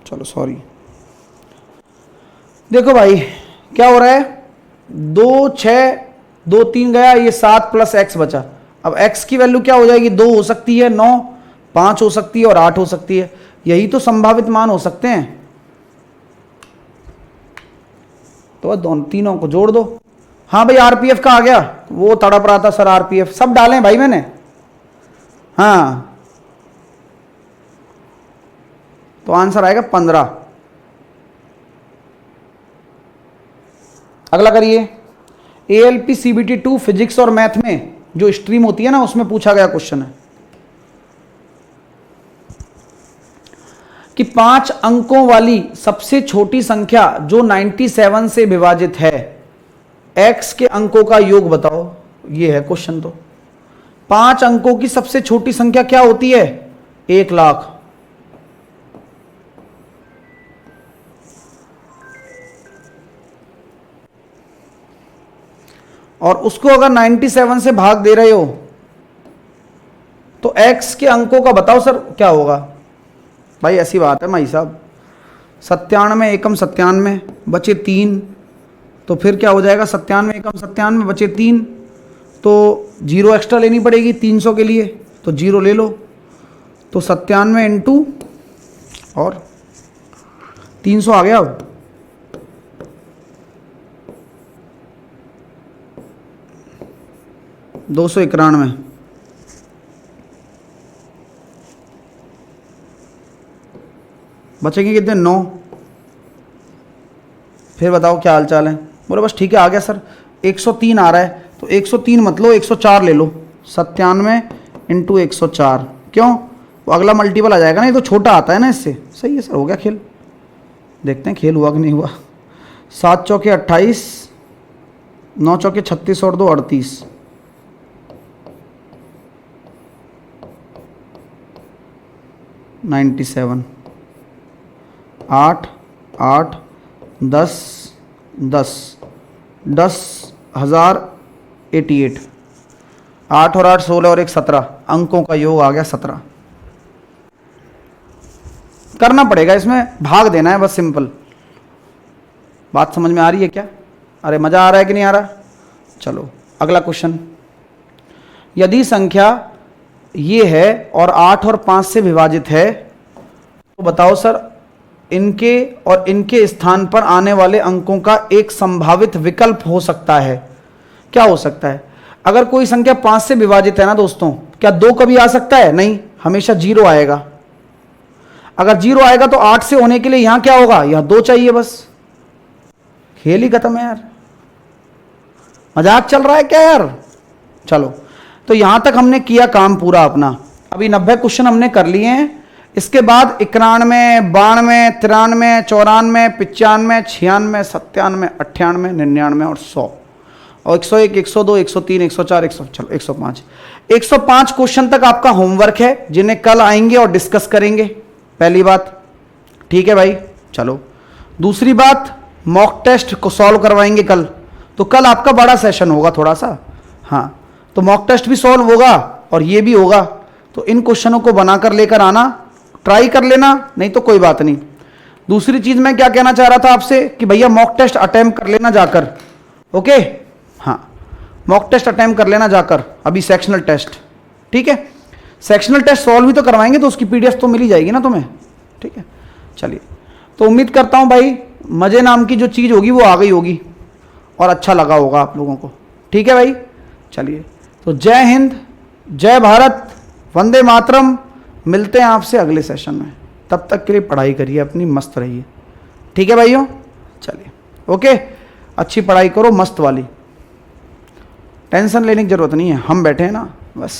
चलो सॉरी, देखो भाई क्या हो रहा है, 2 6 2 3 गया, ये 7 प्लस एक्स बचा। अब x की वैल्यू क्या हो जाएगी, 2 हो सकती है, 9, 5 हो सकती है और 8 हो सकती है। यही तो संभावित मान हो सकते हैं। तो बस दोनों तीनों को जोड़ दो। हाँ भाई आरपीएफ का आ गया, वो तड़प रहा था सर आरपीएफ, सब डालें भाई मैंने। हाँ तो आंसर आएगा 15। अगला करिए, एएलपी सीबीटी 2 फिजिक्स और मैथ में जो स्ट्रीम होती है ना, उसमें पूछा गया क्वेश्चन है कि 5 अंकों वाली सबसे छोटी संख्या जो 97 से विभाजित है, x के अंकों का योग बताओ। ये है क्वेश्चन। तो 5 अंकों की सबसे छोटी संख्या क्या होती है, 1 लाख। और उसको अगर 97 से भाग दे रहे हो तो x के अंकों का बताओ सर क्या होगा। भाई ऐसी बात है भाई साहब, 97 एकम 97 बचे 3, तो फिर क्या हो जाएगा, 97 एकम 97 बचे 3, तो 0 एक्स्ट्रा लेनी पड़ेगी 300 के लिए, तो 0 ले लो। तो 97 इंटू और 300 आ गया। अब 291 बचेंगे कितने, 9। फिर बताओ क्या हाल चाल है। बोले बस ठीक है आ गया सर, 103 आ रहा है, तो 103 मत लो 104 ले लो। 97 इंटू 104, क्यों, वो अगला मल्टीपल आ जाएगा ना, ये तो छोटा आता है ना इससे। सही है सर, हो गया खेल। देखते हैं खेल हुआ कि नहीं हुआ। 7 चौके 28, 9 चौके 36 और 2 38। 97, 8 8 10 10 10,088। 8 और 8 16 और 1 17, अंकों का योग आ गया 17। करना पड़ेगा इसमें, भाग देना है बस, सिंपल। बात समझ में आ रही है क्या? अरे मज़ा आ रहा है कि नहीं आ रहा? चलो अगला क्वेश्चन। यदि संख्या ये है और 8 और 5 से विभाजित है, तो बताओ सर इनके और इनके स्थान पर आने वाले अंकों का एक संभावित विकल्प हो सकता है। क्या हो सकता है? अगर कोई संख्या 5 से विभाजित है ना दोस्तों, क्या 2 कभी आ सकता है? नहीं, हमेशा 0 आएगा। अगर 0 आएगा तो 8 से होने के लिए यहां क्या होगा, यहां 2 चाहिए बस। खेल ही खत्म है यार, मजाक चल रहा है क्या यार? चलो तो यहां तक हमने किया काम पूरा अपना। अभी 90 क्वेश्चन हमने कर लिए हैं। इसके बाद 91, 92, 93, 94, 95, 96, 97, 98, 99 और 100 और 101, 102, 103, 104, 105। 105 क्वेश्चन तक आपका होमवर्क है, जिन्हें कल आएंगे और डिस्कस करेंगे। पहली बात, ठीक है भाई। चलो दूसरी बात, मॉक टेस्ट को सॉल्व करवाएंगे कल। तो कल आपका बड़ा सेशन होगा थोड़ा सा, हाँ, तो मॉक टेस्ट भी सॉल्व होगा और ये भी होगा। तो इन क्वेश्चनों को बनाकर लेकर आना, ट्राई कर लेना, नहीं तो कोई बात नहीं। दूसरी चीज मैं क्या कहना चाह रहा था आपसे कि भैया मॉक टेस्ट अटेम्प्ट कर लेना जाकर, ओके, हाँ, मॉक टेस्ट अटेम्प्ट कर लेना जाकर, अभी सेक्शनल टेस्ट, ठीक है। सेक्शनल टेस्ट सॉल्व भी तो करवाएंगे, तो उसकी पीडीएफ तो मिल ही जाएगी ना तुम्हें, ठीक है। चलिए, तो उम्मीद करता हूं भाई मजे नाम की जो चीज़ होगी वो आ गई होगी और अच्छा लगा होगा आप लोगों को, ठीक है भाई। चलिए, तो जय हिंद, जय भारत, वंदे मातरम। मिलते हैं आपसे अगले सेशन में, तब तक के लिए पढ़ाई करिए अपनी, मस्त रहिए, ठीक है भाइयों। चलिए ओके, अच्छी पढ़ाई करो, मस्त वाली, टेंशन लेने की ज़रूरत नहीं है, हम बैठे हैं ना बस,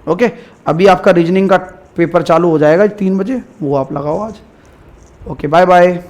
ओके। अभी आपका रीजनिंग का पेपर चालू हो जाएगा 3 बजे, वो आप लगाओ आज। Okay, bye bye.